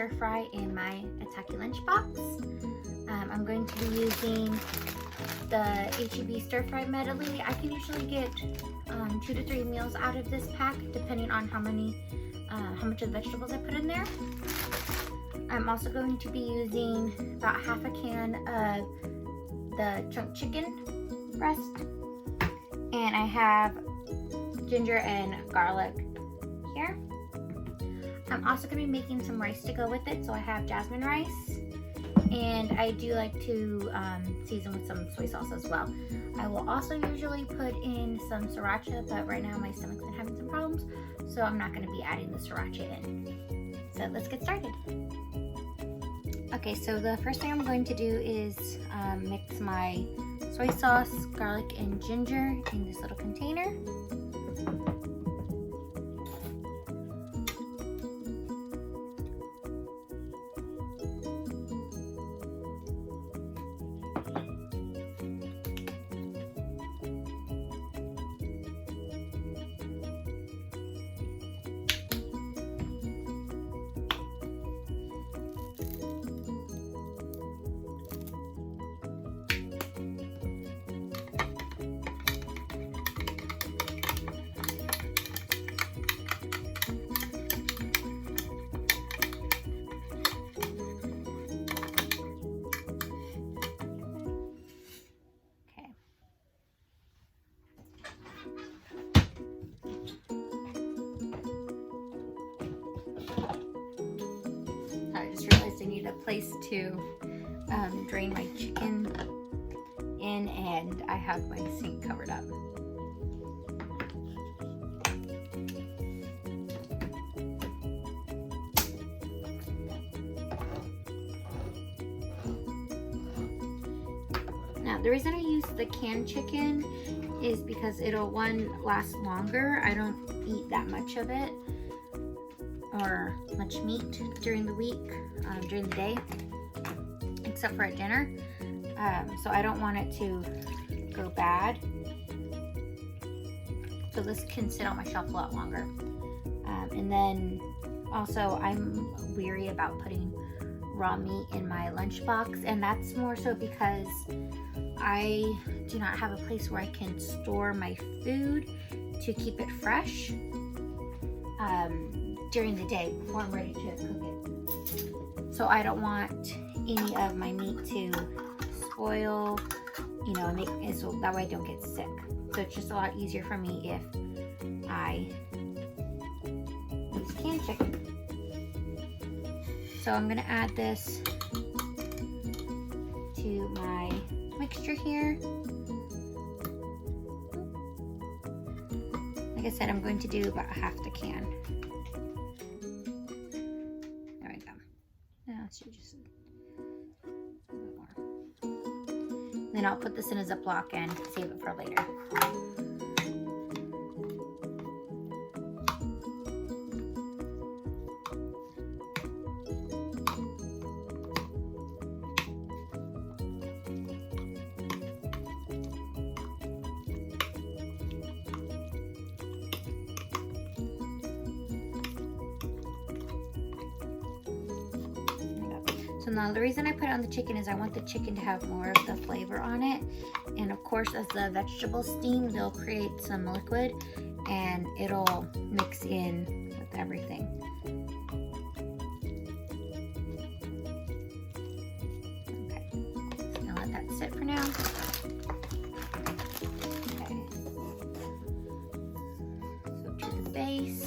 stir fry in my Itaki lunchbox. I'm going to be using the HEB stir fry medley. I can usually get 2 to 3 meals out of this pack, depending on how much of the vegetables I put in there. I'm also going to be using about half a can of the chunk chicken breast, and I have ginger and garlic here. I'm also going to be making some rice to go with it, so I have jasmine rice, and I do like to season with some soy sauce as well. I will also usually put in some sriracha, but right now my stomach's been having some problems, so I'm not going to be adding the sriracha in. So let's get started. Okay, so the first thing I'm going to do is mix my soy sauce, garlic, and ginger in this little container. I need a place to drain my chicken in, and I have my sink covered up. Now, the reason I use the canned chicken is because it'll last longer. I don't eat that much of it or much meat during the week, during the day, except for at dinner. So I don't want it to go bad. So this can sit on my shelf a lot longer. And then also I'm weary about putting raw meat in my lunchbox, and that's more so because I do not have a place where I can store my food to keep it fresh during the day before I'm ready to cook it. So I don't want any of my meat to spoil, you know, so that way I don't get sick. So it's just a lot easier for me if I use canned chicken. So I'm gonna add this to my mixture here. Like I said, I'm going to do about half the can. There we go. Now let's do just a little bit more. Then I'll put this in a Ziploc and save it for later. So now the reason I put it on the chicken is I want the chicken to have more of the flavor on it. And of course, as the vegetables steam, they'll create some liquid and it'll mix in with everything. Okay, so now let that sit for now. Okay, so to the base.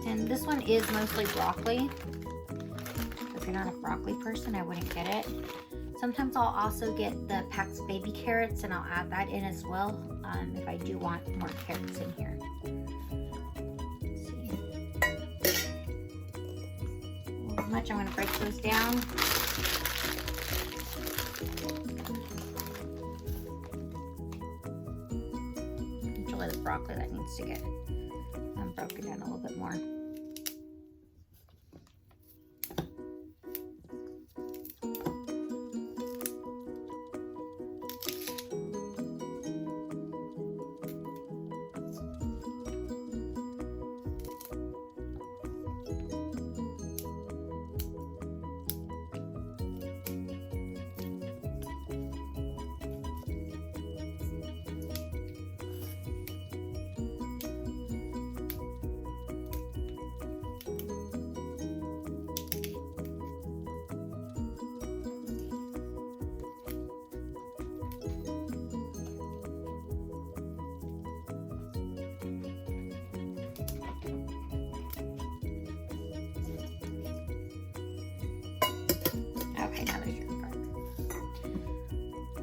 And this one is mostly broccoli. If you're not a broccoli person, I wouldn't get it. Sometimes I'll also get the Pax baby carrots, and I'll add that in as well if I do want more carrots in here. Let's see. A little much, I'm going to break those down. It's really the broccoli that needs to get broken down a little bit more.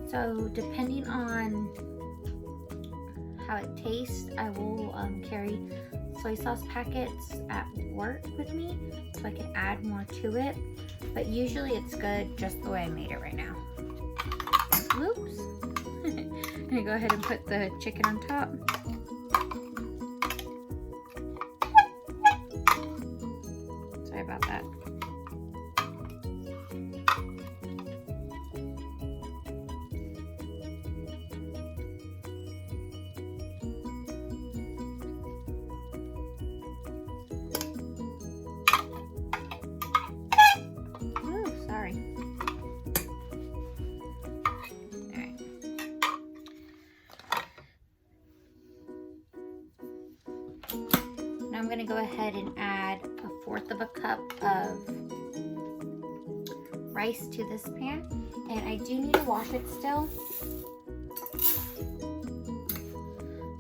So depending on how it tastes, I will carry soy sauce packets at work with me so I can add more to it. But usually it's good just the way I made it right now. Oops. I'm gonna go ahead and put the chicken on top. Sorry about that. I'm going to go ahead and add 1/4 cup of rice to this pan, and I do need to wash it still,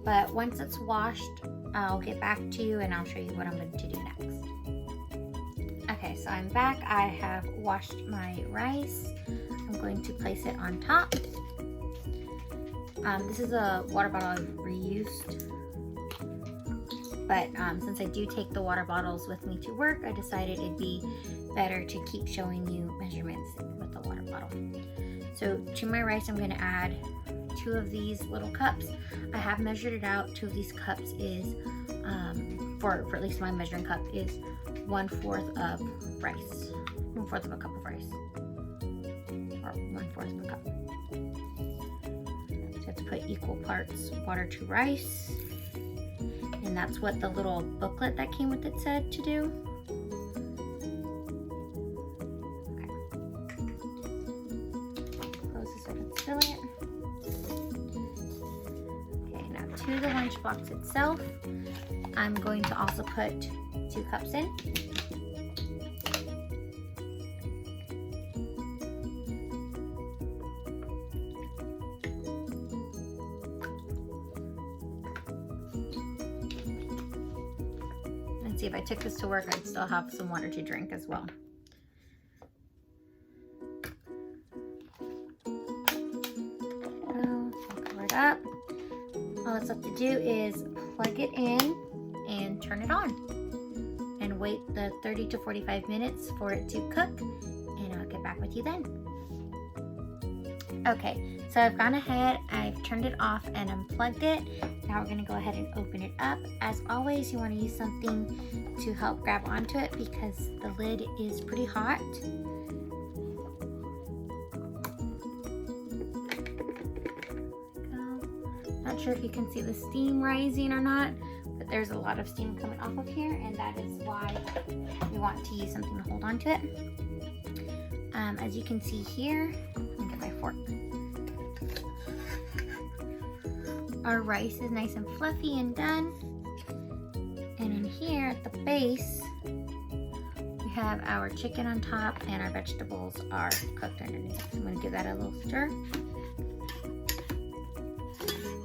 but once it's washed I'll get back to you and I'll show you what I'm going to do next. Okay, so I'm back. I have washed my rice. I'm going to place it on top. This is a water bottle I've reused. But since I do take the water bottles with me to work, I decided it'd be better to keep showing you measurements with the water bottle. So to my rice, I'm going to add 2 of these little cups. I have measured it out. 2 of these cups is, for at least my measuring cup, is 1/4 of rice. 1/4 of a cup of rice. Or 1/4 of a cup. So I have to put equal parts water to rice. And that's what the little booklet that came with it said to do. Okay. Close this so I can fill it. Okay, now to the lunchbox itself, I'm going to also put 2 cups in. See, if I took this to work, I'd still have some water to drink as well. I'll cover it up. All that's left to do is plug it in and turn it on and wait the 30 to 45 minutes for it to cook, and I'll get back with you then. Okay, so I've gone ahead, I've turned it off and unplugged it. Now we're going to go ahead and open it up. As always, you want to use something to help grab onto it because the lid is pretty hot. Not sure if you can see the steam rising or not, but there's a lot of steam coming off of here, and that is why we want to use something to hold on to it. As you can see here, let me get my fork. Our rice is nice and fluffy and done. And in here at the base, we have our chicken on top and our vegetables are cooked underneath. So I'm going to give that a little stir.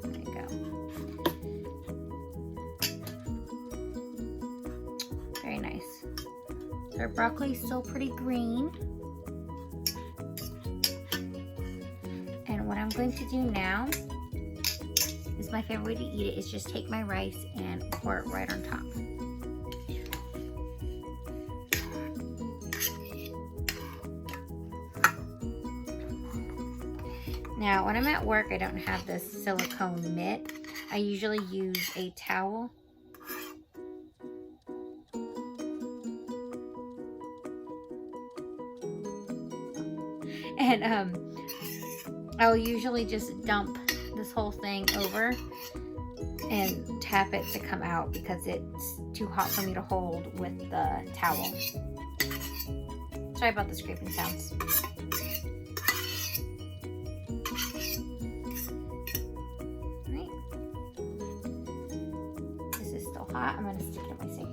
There you go. Very nice. So our broccoli is still pretty green. And what I'm going to do now, my favorite way to eat it is just take my rice and pour it right on top. Now, when I'm at work, I don't have this silicone mitt. I usually use a towel. And I'll usually just dump this whole thing over and tap it to come out because it's too hot for me to hold with the towel. Sorry about the scraping sounds. Right. This is still hot. I'm going to stick it in my sink.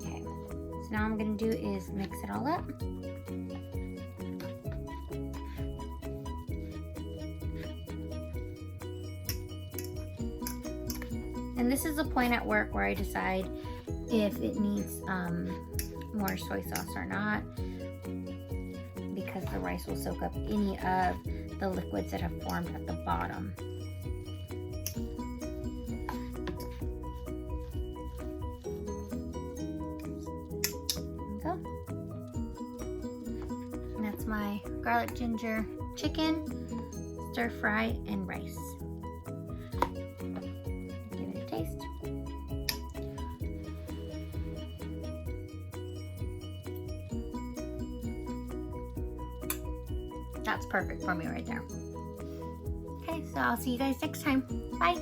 Okay. So now what I'm going to do is mix it all up. And this is a point at work where I decide if it needs more soy sauce or not. the rice will soak up any of the liquids that have formed at the bottom. And that's my garlic ginger chicken, stir fry, and rice. Give it a taste. That's perfect for me right there. Okay, so I'll see you guys next time. Bye.